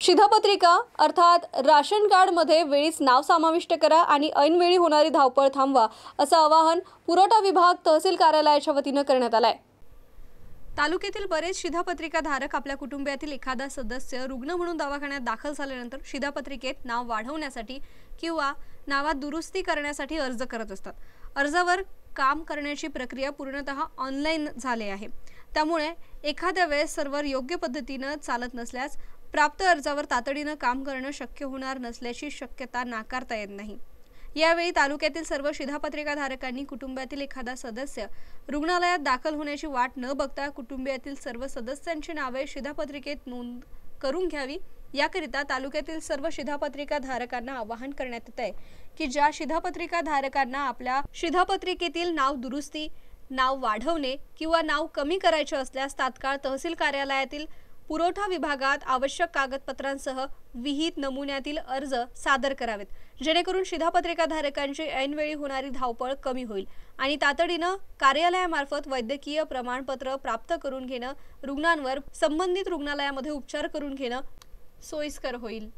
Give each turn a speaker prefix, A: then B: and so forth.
A: शिधापत्रिका अर्थात राशन कार्डमध्ये वेळीच नाव समाविष्ट करा आणि ऐनवेळी होणारी धावपळ थांबवा, असं आवाहन पुरवठा विभाग तहसील कार्यालयाच्या वतीनं करण्यात आलं आहे। तालुक्यातील बरेच शिधापत्रिकाधारक आपल्या कुटुंबातील एखादा सदस्य रुग्ण म्हणून दवाखान्यात दाखल झाल्यानंतर शिधापत्रिकेत नाव वाढवण्यासाठी किंवा नावात दुरुस्ती करण्यासाठी अर्ज करत असतात। अर्जावर काम करण्याची प्रक्रिया पूर्णतः ऑनलाईन झाली आहे। त्यामुळे एखाद्या वेळेस सर्व्हर योग्य पद्धतीने चालत नसल्यास प्राप्त अर्जावर तातडीने काम करणे शक्य होणार नसल्याची शक्यता नाकारता येत नाही। यावेळी तालुक्यातील सर्व शिधापत्रिकाधारकांनी कुटुंबातील एखादा सदस्य रुग्णालयात दाखल होण्याची वाट न बघता कुटुंबातील सर्व सदस्यांची नावे शिधापत्रिकेत नोंद करून घ्यावी। याकरिता तालुक्यातील सर्व शिधापत्रिकाधारकांना आवाहन करण्यात येत आहे की ज्या शिधापत्रिकाधारकांना आपल्या शिधापत्रिकेतील नाव दुरुस्ती, नाव वाढवणे किंवा नाव कमी करायचे असल्यास तात्काळ तहसील कार्यालयातील पुरवठा विभागात आवश्यक कागदपत्रांसह विहित नमुन्यातील अर्ज सादर करावेत, जेणेकरून शिधापत्रिकाधारकांची ऐनवेळी होणारी धावपळ कमी होईल आणि तातडीने कार्यालयामार्फत वैद्यकीय प्रमाणपत्र प्राप्त करून घेणं, रुग्णांवर संबंधित रुग्णालयामध्ये उपचार करून घेणं सोयीस्कर होईल।